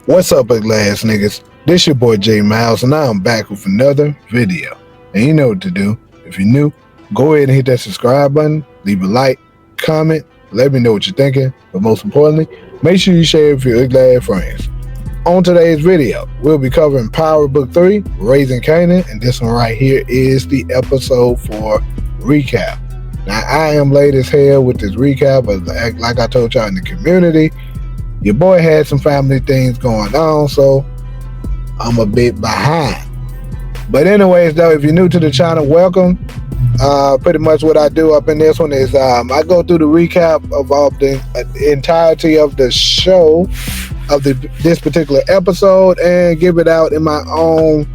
What's up, ugly ass niggas? This your boy J Miles, and I'm back with another video. And you know what to do. If you're new, go ahead and hit that subscribe button, leave a like, comment, let me know what you're thinking, but most importantly, make sure you share it with your ugly ass friends. On today's video, we'll be covering Power Book 3, Raising Kanan, and this one right here is the episode 4 recap. Now, I am late as hell with this recap, but like I told y'all in the community, your boy had some family things going on, so I'm a bit behind. But anyways, though, if you're new to the channel, welcome. Pretty much what I do up in this one is I go through the recap of all the entirety of the show, of this particular episode, and give it out in my own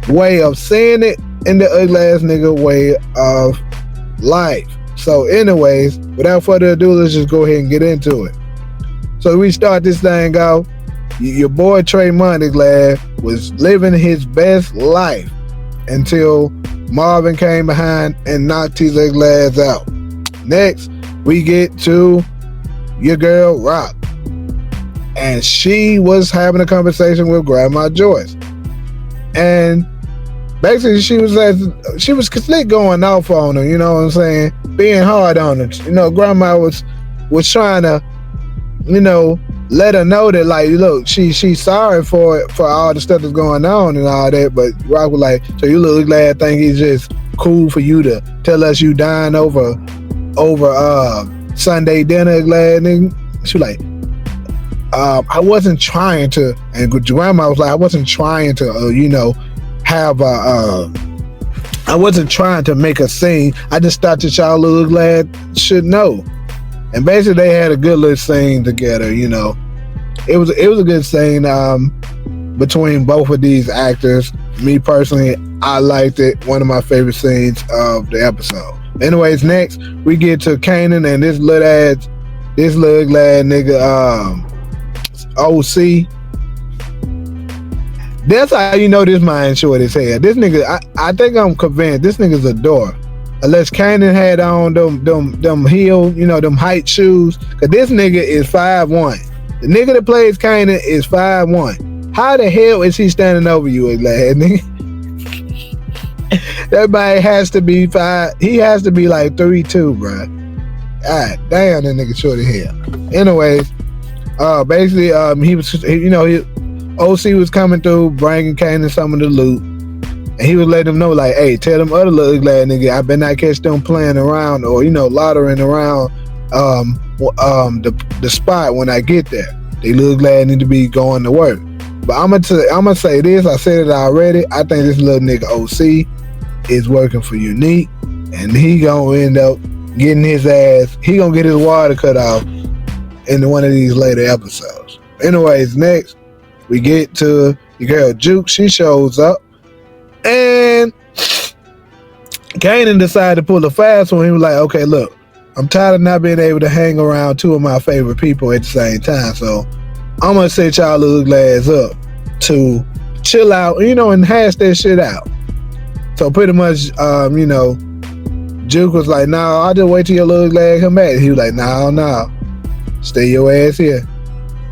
way of saying it, in the ugly ass nigga way of life. So anyways, without further ado, let's just go ahead and get into it. So we start this thing out. Your boy Trey Moneyglad was living his best life until Marvin came behind and knocked his ugly ass out. Next, we get to your girl Rock, and she was having a conversation with Grandma Joyce, and basically she was slick going off on her. You know what I'm saying? Being hard on her. You know, Grandma was trying to, you know, let her know that, like, look, she's sorry for all the stuff that's going on and all that. But Rock was like, so you little glad think it's just cool for you to tell us you dying over Sunday dinner, glad nigga? She was like, I wasn't trying to, and Grandma was like, I wasn't trying to, you know, have a, I wasn't trying to make a scene. I just thought that y'all little glad should know. And basically they had a good little scene together, you know. It was a good scene between both of these actors. Me personally, I liked it. One of my favorite scenes of the episode. Anyways, next we get to Kanan and this little glad nigga OC. That's how you know this man short as hell. This nigga, I think I'm convinced this nigga's a door. Unless Kanan had on them heel, you know, them height shoes. Cause this nigga is 5'1". The nigga that plays Kanan is 5'1". How the hell is he standing over you, lad, nigga? That man has to be he has to be like 3'2", bro. God damn, that nigga short as hell. Anyways, basically, he was, you know, OC was coming through, bringing Kanan some of the loot. And he was letting them know, like, hey, tell them other little glad nigga, I better not catch them playing around or, you know, loitering around the spot when I get there. They little glad need to be going to work. But I'm gonna say this, I said it already. I think this little nigga OC is working for Unique, and he gonna end up getting his ass, he gonna get his water cut off in one of these later episodes. Anyways, next we get to your girl Juke. She shows up. And Kanan decided to pull a fast one. He was like, okay, look, I'm tired of not being able to hang around two of my favorite people at the same time. So I'm going to set y'all little glass up to chill out, you know, and hash that shit out. So pretty much, you know, Juke was like, nah, I'll just wait till your little glass come back. He was like, no, stay your ass here.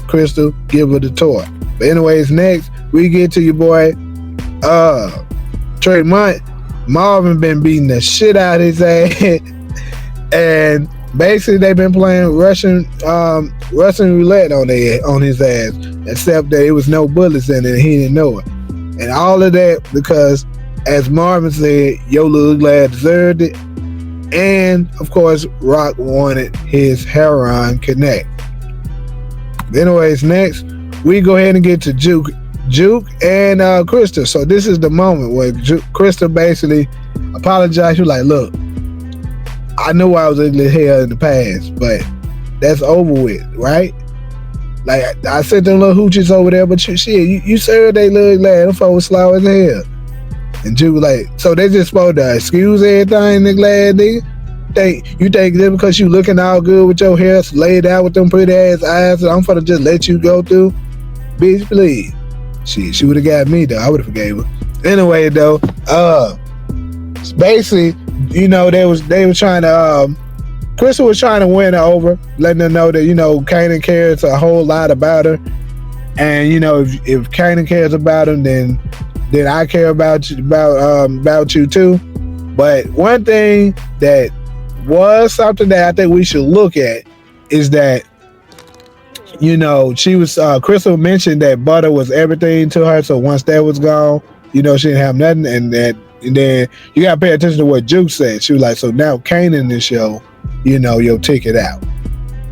Crystal, give her the toy. But anyways, next we get to your boy, Trey Marvin been beating the shit out of his ass, and basically they've been playing Russian roulette on his ass, except that it was no bullets in it and he didn't know it. And all of that because, as Marvin said, your little glad deserved it, and of course Rock wanted his heroin connect. Anyways, next we go ahead and get to Juke and Crystal. So this is the moment where Crystal basically apologized. She was like, look, I knew I was ugly as hell in the past, but that's over with, right? Like, I sent them little hoochies over there, but you served they little lad, them folks slow as hell. And Juke was like, so they just supposed to excuse everything, nigga, lad, nigga? You think that because you looking all good with your hair laid out with them pretty ass eyes, I'm finna just let you go through? Bitch, please. She would have got me though. I would have forgave her. Anyway though, basically, you know, they was trying to Crystal was trying to win her over, letting her know that, you know, Kanan cares a whole lot about her. And if Kanan cares about him, then I care about you too. But one thing that was something that I think we should look at is that she was Crystal mentioned that butter was everything to her. So once that was gone, she didn't have nothing. And then you gotta pay attention to what Juke said. She was like, so now Kanan is your ticket out.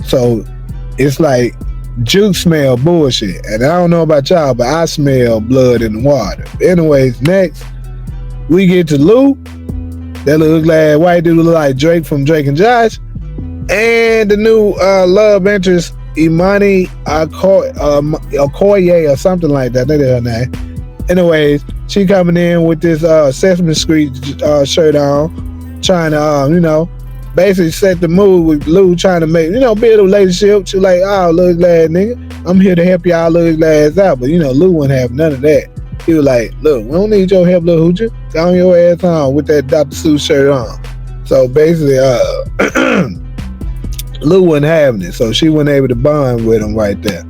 So it's like Juke smell bullshit, and I don't know about y'all, but I smell blood in the water. Anyways, next we get to Lou. That little glad white dude look like Drake from Drake and Josh, and the new love interest Imani Okoye or something like that. That is her name. Anyways, she coming in with this Sesame Street shirt on, trying to basically set the mood with Lou, trying to make, build a relationship. She like, oh, little glad nigga, I'm here to help y'all little glads out. But, Lou wouldn't have none of that. He was like, look, we don't need your help, little hoochie. Go on your ass on with that Dr. Seuss shirt on. So basically, Lou wasn't having it. So she wasn't able to bond with him right there.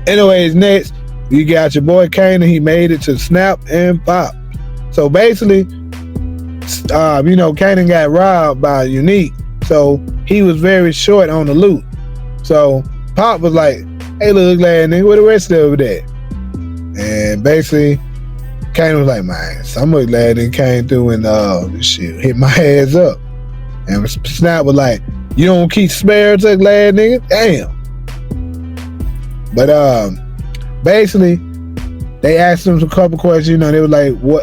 Anyways, next, you got your boy Kanan. He made it to Snap and Pop. So basically, Kanan got robbed by Unique. So he was very short on the loot. So Pop was like, hey, little glad nigga, where the rest of it at? And basically, Kanan was like, man, some little glad nigga came through and this shit hit my ass up. And Snap was like, you don't keep spares to glad nigga? Damn. But basically, they asked him a couple questions. They were like, what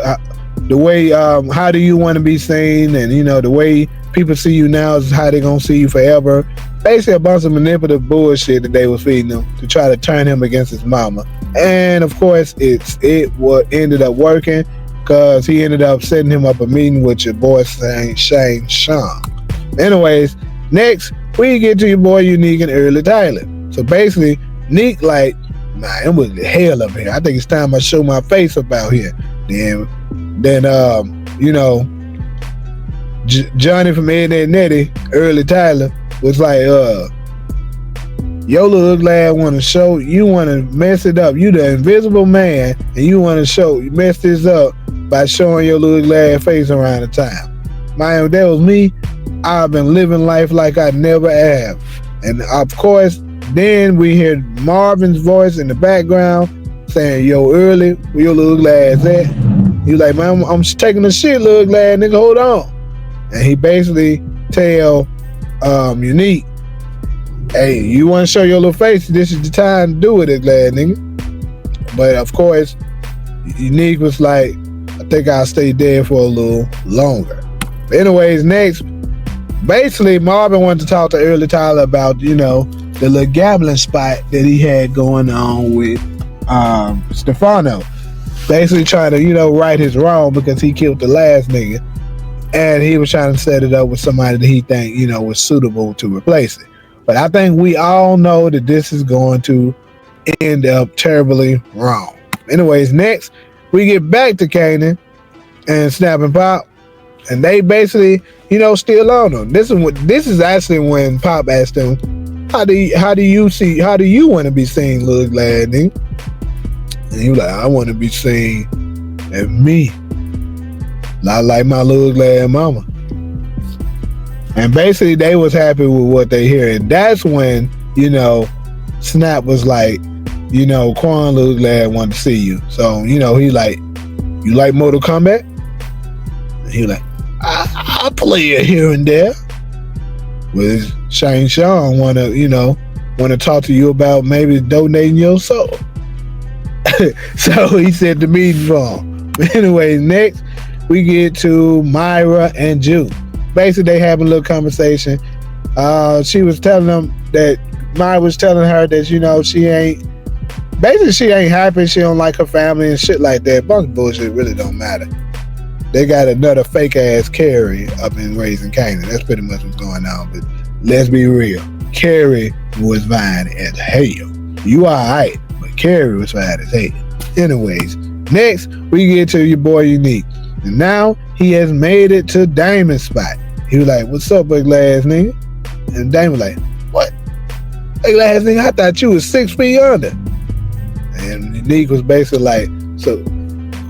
the way how do you want to be seen? And the way people see you now is how they gonna see you forever. Basically a bunch of manipulative bullshit that they was feeding him to try to turn him against his mama. And of course it ended up working, because he ended up setting him up a meeting with your boy Shane Shan. Anyways, next we get to your boy Unique and Early Tyler. So basically Nick like, man, I'm with the hell up here. I think it's time I show my face up out here. Then Johnny from Ed and Nettie, Early Tyler, was like, yo little glad want to mess it up. You the invisible man, and you want to mess this up by showing your little glad face around the time. Man, if that was me, I've been living life like I never have. And of course, then we hear Marvin's voice in the background saying, yo, Early, where your little glad's at? He like, man, I'm taking the shit, little glad nigga, hold on. And he basically tell Unique, hey, you want to show your little face? This is the time to do it, glad nigga. But of course, Unique was like, I think I'll stay dead for a little longer. But anyways, next, basically Marvin wanted to talk to Early Tyler about, the little gambling spot that he had going on with Stefano. Basically trying to, right his wrong because he killed the last nigga. And he was trying to set it up with somebody that he think, was suitable to replace it. But I think we all know that this is going to end up terribly wrong. Anyways, next, we get back to Kanan and Snap and Pop. And they basically, still on him. This is actually when Pop asked him, how do you want to be seen, little glad nigga? And he was like, I want to be seen as me. Not like my little glad mama. And basically they was happy with what they hear. And that's when, Snap was like, Quan little glad wanted to see you. So, he like, you like Mortal Kombat? And he like, I play it here and there. With Shane Shan want to talk to you about maybe donating your soul. So he said the meeting wrong. But anyway, next we get to Myra and Juke. Basically, they having a little conversation. She was telling them that Myra was telling her that she ain't happy. She don't like her family and shit like that. Bunch of bullshit really don't matter. They got another fake ass Carrie up in Raising Kanan. That's pretty much what's going on. But let's be real. Carrie was fine as hell. You alright, but Carrie was fine as hell. Anyways, next we get to your boy Unique. And now he has made it to Damon's spot. He was like, what's up, big ass nigga? And Damon was like, what? Big ass nigga, I thought you was 6 feet under. And And Neek was basically like, so,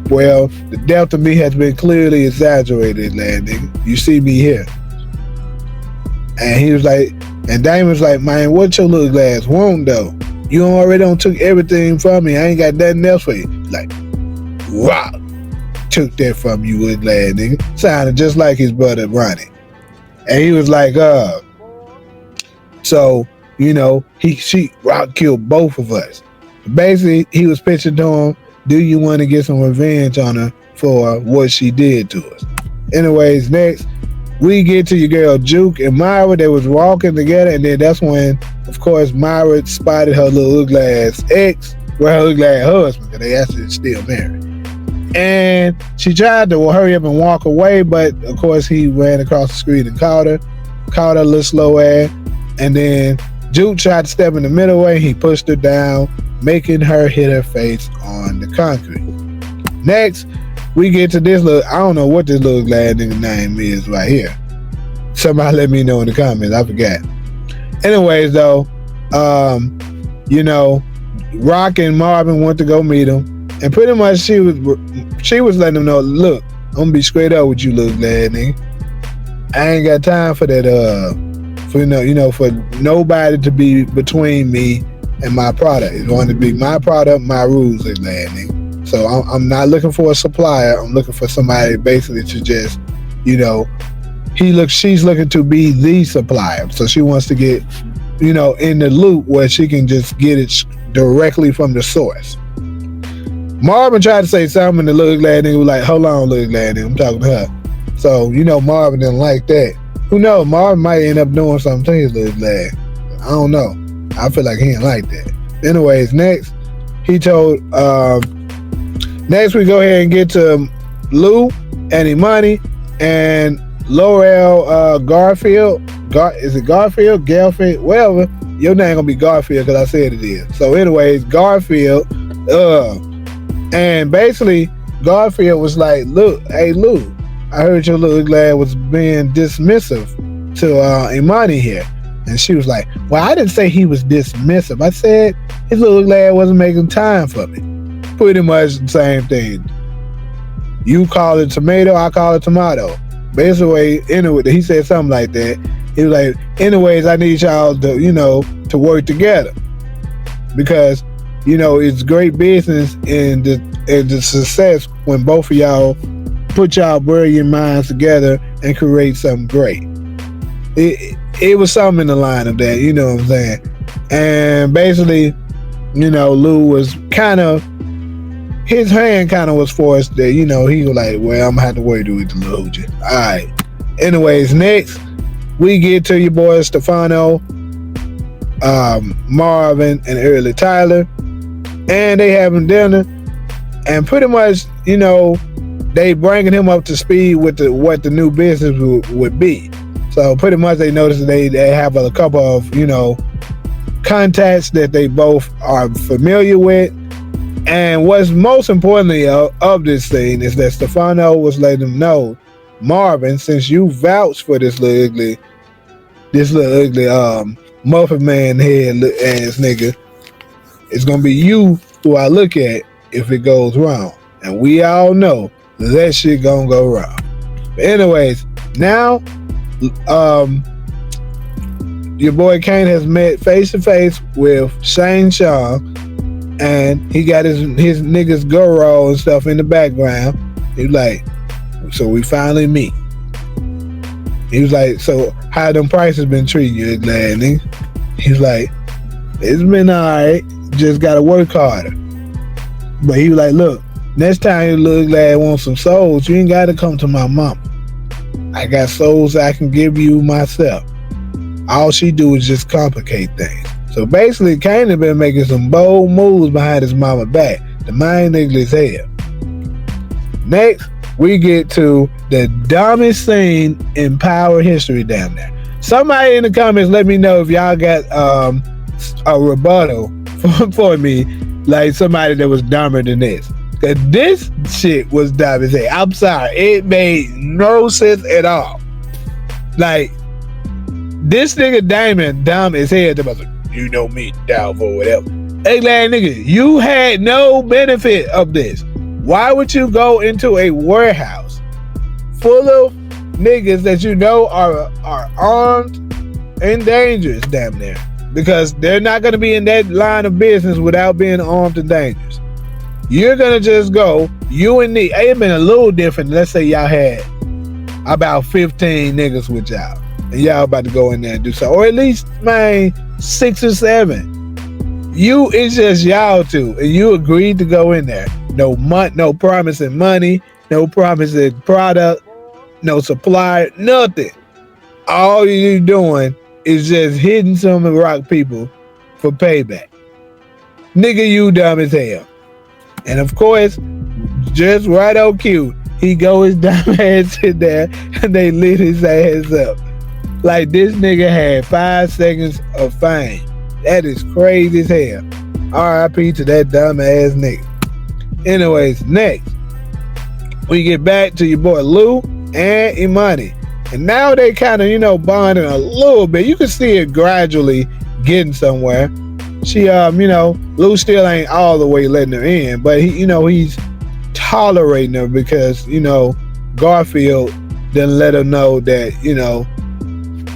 well, the death of me has been clearly exaggerated, lad nigga. You see me here. And he was like, and Damon was like, man, what your little glass want though? You already done took everything from me. I ain't got nothing else for you. Like, wow. Took that from you, would lad nigga. Sounded just like his brother Ronnie. And he was like, so, you know, Rock killed both of us. Basically, he was pitching to him, do you want to get some revenge on her for what she did to us? Anyways, next, we get to your girl Juke and Myra. They was walking together, and then that's when, of course, Myra spotted her little ugly ass ex, well, her ugly ass husband, because they actually still married. And she tried to hurry up and walk away, but of course he ran across the street and caught her a little slow ass. And then Juke tried to step in the middle way. He pushed her down, making her hit her face on the concrete. Next, we get to this little, I don't know what this little glad nigga name is right here. Somebody let me know in the comments, I forgot. Anyways though, you know, Rock and Marvin went to go meet him. And pretty much she was letting them know, look, I'm gonna be straight up with you, little glad nigga. I ain't got time for that, for nobody to be between me and my product. It's going to be my product, my rules, little glad nigga. So I'm not looking for a supplier. I'm looking for somebody basically to just, you know, she's looking to be the supplier. So she wants to get, you know, in the loop where she can just get it directly from the source. Marvin tried to say something, and the little glad nigga was like, hold on, little glad nigga, I'm talking to her. So, you know, Marvin didn't like that. Who knows? Marvin might end up doing something to his little glad. I don't know. I feel like he didn't like that. Anyways, next, he told, next we go ahead and get to Lou and Imani and Laurel Garfield. Is it Garfield? Garfield? Whatever. Your name gonna be Garfield because I said it is. So anyways, Garfield, and basically, Garfield was like, look, hey, Lou, I heard your little glad was being dismissive to Imani here. And she was like, well, I didn't say he was dismissive. I said his little glad wasn't making time for me. Pretty much the same thing. You call it tomato, I call it tomato. Basically, anyway, he said something like that. He was like, anyways, I need y'all to, you know, to work together. Because, you know, it's great business and the success when both of y'all put y'all brilliant minds together and create something great. It was something in the line of that, you know what I'm saying? And basically, you know, Lou was kind of, his hand kind of was forced that, you know, he was like, well, I'm gonna have to work with the little hoochie. All right. Anyways, next, we get to your boy Stefano, Marvin, and early Tyler. And they having dinner, and pretty much, you know, they bringing him up to speed with what the new business would be. So pretty much they notice they have a couple of, you know, contacts that they both are familiar with. And what's most importantly of this thing is that Stefano was letting them know, Marvin, since you vouched for this little ugly muffin man head ass nigga, it's gonna be you who I look at if it goes wrong. And we all know that shit gonna go wrong. But anyways, now your boy Kanan has met face to face with Shane Shan, and he got his niggas go roll and stuff in the background. He was like, so we finally meet. He was like, so how them prices been treating you, glad nigga? He's like, it's been alright, just gotta work harder. But he was like, look, next time you look glad want some souls, you ain't gotta come to my mama. I got souls I can give you myself. All she do is just complicate things. So basically, Kanan been making some bold moves behind his mama back. The mind nigga is here. Next, we get to the dumbest scene in Power history down there. Somebody in the comments let me know if y'all got a rebuttal for me, like somebody that was dumber than this. Cause this shit was dumb as hell. I'm sorry, it made no sense at all. Like, this nigga Damon dumb as hell. You know me, Dalvo, whatever. Ugly ass nigga, you had no benefit of this. Why would you go into a warehouse full of niggas that you know are armed and dangerous, damn near? Because they're not going to be in that line of business without being armed and dangerous. You're going to just go, you and me. It had been a little different. Let's say y'all had about 15 niggas with y'all, and y'all about to go in there and do something. Or at least, man, 6 or 7. It's just y'all two, and you agreed to go in there. No promising money, no promising product, no supplier, nothing. All you doing is just hitting some rock people for payback. Nigga, you dumb as hell. And of course, just right on cue, he go his dumb ass in there and they lit his ass up. Like this nigga had 5 seconds of fame. That is crazy as hell. R.I.P. to that dumb ass nigga. Anyways, next, we get back to your boy Lou and Imani. And now they kind of, bonding a little bit. You can see it gradually getting somewhere. She, Lou still ain't all the way letting her in, but he's tolerating her because, Garfield didn't let her know that,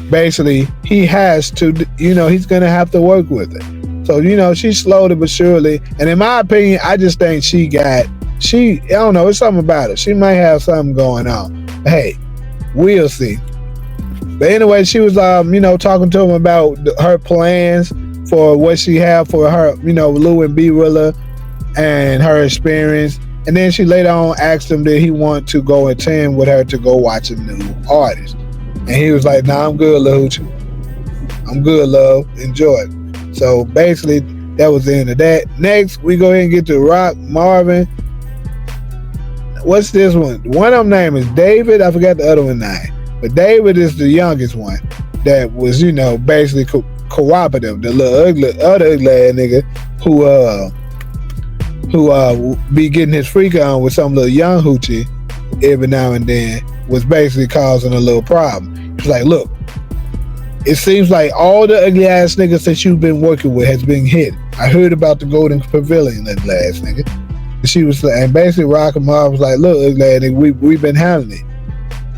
basically he has to, he's going to have to work with her. So, she's slowly but surely. And in my opinion, I just think I don't know, it's something about it. She might have something going on. Hey, we'll see. But anyway, she was, talking to him about her plans for what she had for her, Lou and B-Rilla and her experience. And then she later on asked him did he want to go attend with her to go watch a new artist. And he was like, nah, I'm good, Lil Hoochie. I'm good, love. Enjoy it. So basically, that was the end of that. Next, we go ahead and get to Rock, Marvin. What's this one? One of them name is David. I forgot the other one name. But David is the youngest one that was, basically cooperative. The little other ugly ass nigga who be getting his freak on with some little young hoochie every now and then was basically causing a little problem. He was like, look, it seems like all the ugly ass niggas that you've been working with has been hit. I heard about the Golden Pavilion, ugly ass nigga. And she was like, and basically Rock and Marv was like, look, ugly ass nigga, we've been handling it.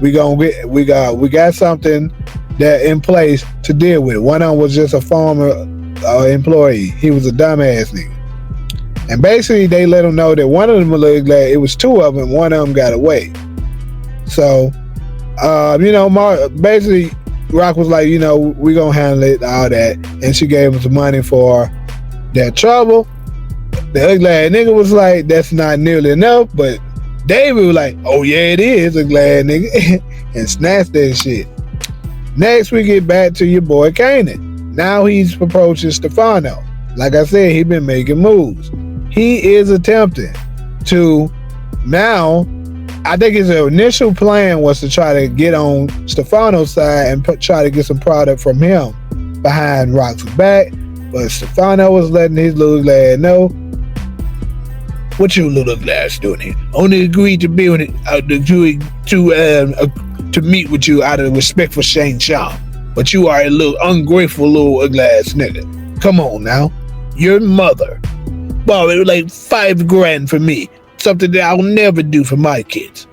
We got something that in place to deal with. One of them was just a former employee. He was a dumbass nigga. And basically they let him know that one of them looked like it was 2 of them. One of them got away. So, basically Rock was like, we gonna handle it, all that. And she gave him some money for that trouble. The ugly ass nigga was like, that's not nearly enough. But David was like, oh yeah, it is, ugly ass nigga. And snatched that shit. Next, we get back to your boy Kanan. Now he's approaching Stefano. Like I said, he been making moves. He is attempting to now, I think his initial plan was to try to get on Stefano's side and try to get some product from him behind Rock's back. But Stefano was letting his little lad know, what you little lads doing here? Only agreed to be on it, to meet with you out of respect for Shane Shan. But you are a little ungrateful little ugly ass nigga. Come on now. Your mother borrowed like $5,000 for me. Something that I'll never do for my kids.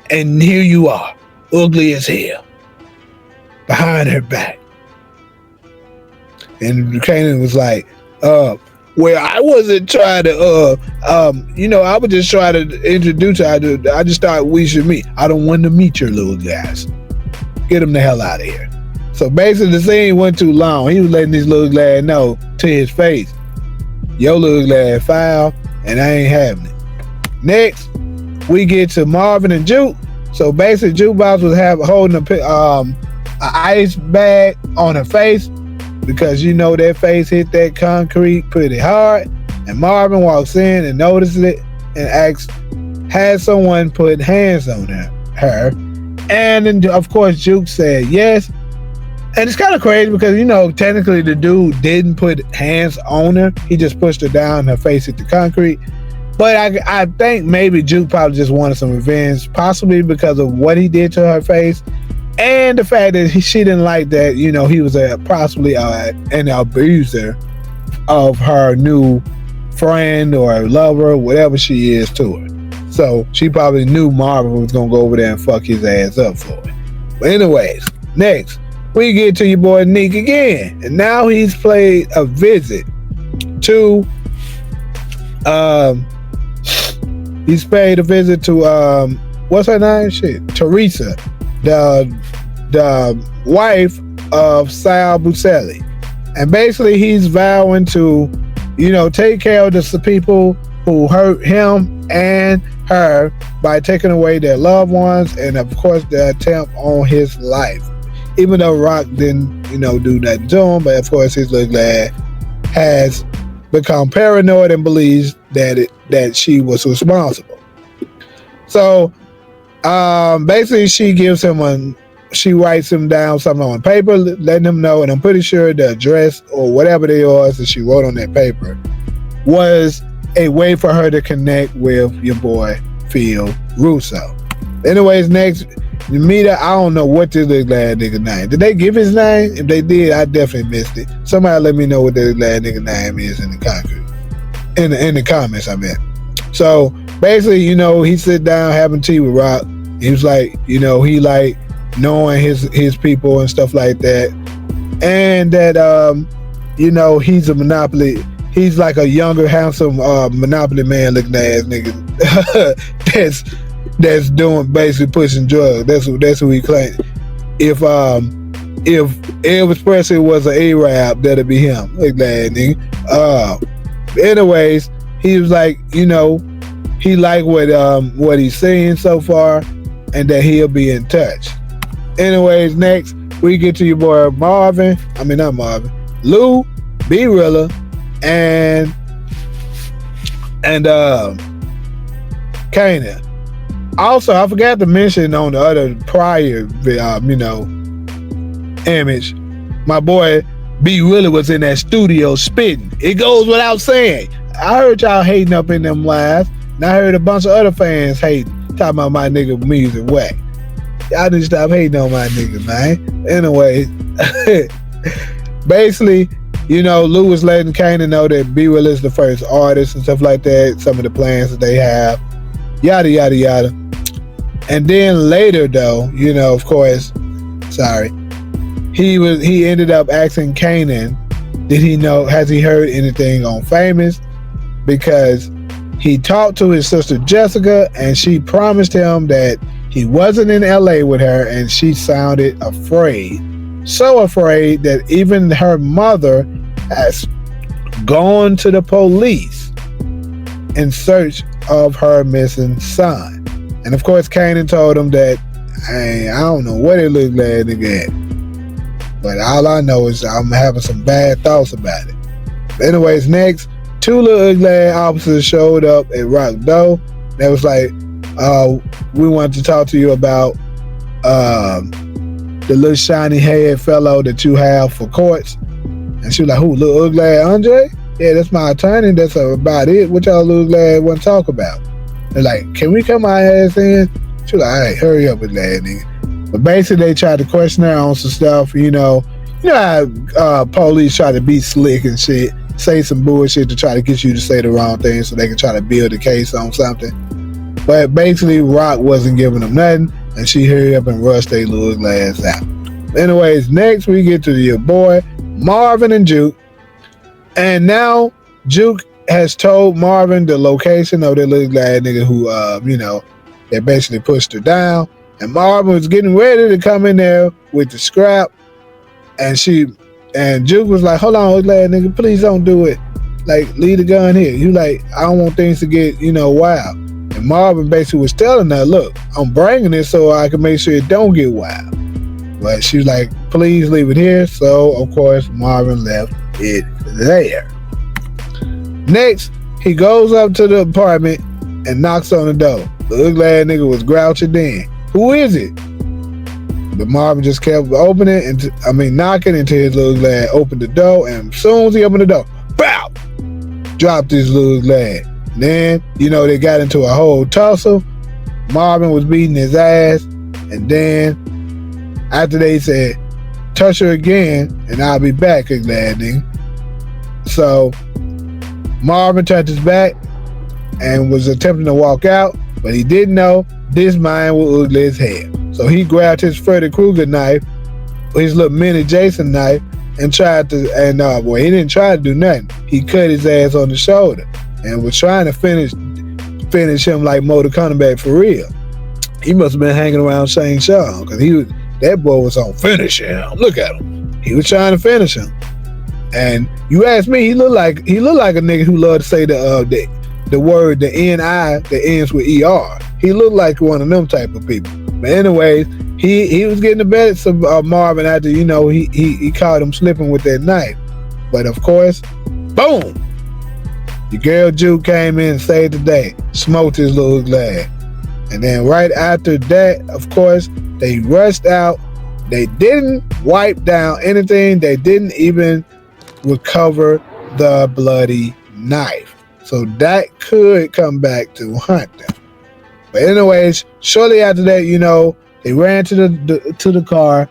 And here you are, ugly as hell. Behind her back. And Kanan was like, well, I wasn't trying to, I was just trying to introduce her. I just thought we should meet. I don't want to meet your little guys. Get them the hell out of here. So basically the scene went too long. He was letting this little lad know to his face, your little lad foul, and I ain't having it. Next, we get to Marvin and Juke. So basically Jukebox was holding an ice bag on her face because that face hit that concrete pretty hard. And Marvin walks in and notices it and asks, has someone put hands on her? And then, of course, Juke said yes. And it's kind of crazy because, technically the dude didn't put hands on her. He just pushed her down, her face hit the concrete. But I think maybe Juke probably just wanted some revenge, possibly because of what he did to her face. And the fact that she didn't like that, he was possibly an abuser of her new friend or lover, whatever she is to her. So she probably knew Marvin was gonna go over there and fuck his ass up for it. But anyways, next we get to your boy Nick again, and now he's played a visit to he's paid a visit to what's her name? Shit, Teresa, the wife of Sal Buscemi. And basically he's vowing to, you know, take care of the people who hurt him and her by taking away their loved ones, and of course the attempt on his life. Even though Rock didn't, you know, do nothing to him, but of course his little lad has become paranoid and believes that she was responsible. So basically she writes him down something on paper, letting him know, and I'm pretty sure the address or whatever they was that she wrote on that paper was a way for her to connect with your boy Phil Russo. Anyways, next, Mita, I don't know what this little lad nigga name. Did they give his name? If they did, I definitely missed it. Somebody let me know what this lad nigga name is in the comments, I meant. So basically, you know, he sit down having tea with Rock. He was like, you know, he like knowing his people and stuff like that, and that you know, he's a monopoly. He's like a younger, handsome monopoly man looking ass nigga that's doing basically pushing drugs. That's who he claims. If Elvis Presley was an Arab, that'd be him. Look that nigga. Anyways, he was like, you know, he liked what he's seeing so far, and that he'll be in touch. Anyways, next we get to your boy Lou, B-Rilla, and Kanan. Also, I forgot to mention on the other prior, you know, image, my boy B-Rilla was in that studio spitting. It goes without saying. I heard y'all hating up in them lives, and I heard a bunch of other fans hating, talking about my nigga music whack. Y'all need to stop hating on my nigga, man. Anyway, basically, you know, Lou was letting Kanan know that B-Rilla is the first artist and stuff like that, some of the plans that they have, yada, yada, yada. And then later, though, you know, of course, he ended up asking Kanan, has he heard anything on Famous? Because he talked to his sister Jessica, and she promised him that he wasn't in LA with her, and she sounded afraid. So afraid that even her mother has gone to the police in search of her missing son. And of course, Kanan told him that, hey, I don't know what it looked like again, but all I know is I'm having some bad thoughts about it. But anyways, next, two little ugly officers showed up at Rock Doe. They was like, we wanted to talk to you about the little shiny haired fellow that you have for courts. And she was like, who, little ugly Andre? Yeah, that's my attorney. That's about it. What y'all little ugly want to talk about? They're like, can we come our ass in? She was like, all right, hurry up with that nigga. But basically they tried to question her on some stuff, you know how police try to be slick and shit, say some bullshit to try to get you to say the wrong thing so they can try to build a case on something. But basically Rock wasn't giving them nothing, and she hurried up and rushed their little ass out. Anyways, next we get to your boy Marvin and Juke, and now Juke has told Marvin the location of that little glad nigga who you know, that basically pushed her down, and Marvin was getting ready to come in there with the scrap, and Juke was like, hold on, glad nigga, please don't do it, like, leave the gun here. You like, I don't want things to get, you know, wild. And Marvin basically was telling her, look, I'm bringing it so I can make sure it don't get wild. But she was like, please leave it here. So, of course, Marvin left it there. Next, he goes up to the apartment and knocks on the door. The ugly ass nigga was grouching then. Who is it? But Marvin just kept opening, knocking until his little lad opened the door. And as soon as he opened the door, bow! Dropped his little lad. Then, you know, they got into a whole tussle. Marvin was beating his ass. And then, after they said, touch her again, and I'll be back, ugly ass nigga. So Marvin turned his back and was attempting to walk out, but he didn't know this man was ugly as hell. So he grabbed his Freddy Krueger knife, his little mini Jason knife, and tried to, well, he didn't try to do nothing. He cut his ass on the shoulder and was trying to finish him like Mortal Kombat for real. He must have been hanging around Shane Shan, because that boy was on finish him. Look at him. He was trying to finish him. And you ask me, he looked like a nigga who loved to say the word, the N-I that ends with E-R. He looked like one of them type of people. But anyways, he was getting the best of Marvin after, he caught him slipping with that knife. But of course, boom! Your girl Juke came in and saved the day, smoked his little glass. And then right after that, of course, they rushed out. They didn't wipe down anything. They didn't even recover the bloody knife. So that could come back to hunt them. But anyways, shortly after that, they ran to the car,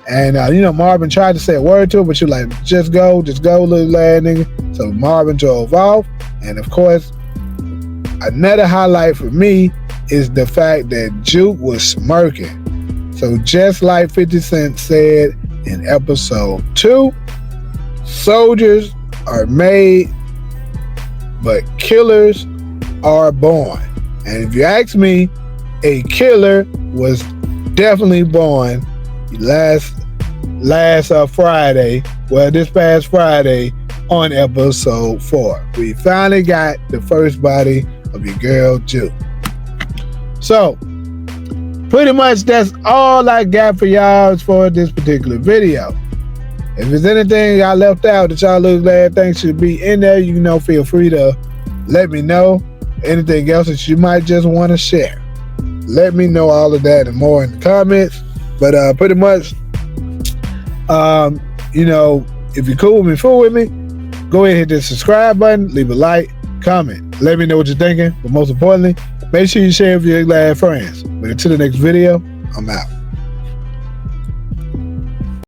and Marvin tried to say a word to her, but she was like, just go, little ass nigga. So Marvin drove off, and of course, another highlight for me is the fact that Juke was smirking. So just like 50 Cent said in episode 2, soldiers are made, but killers are born. And if you ask me, a killer was definitely born last Friday. Well, this past Friday on episode 4. We finally got the first body of your girl Juke. So, pretty much that's all I got for y'all for this particular video. If there's anything I left out that y'all look glad think should be in there, feel free to let me know. Anything else that you might just want to share, let me know all of that and more in the comments. But pretty much, if you're cool with me, fool with me, go ahead and hit the subscribe button, leave a like, comment, let me know what you're thinking. But most importantly, make sure you share with your glad friends. But until the next video, I'm out.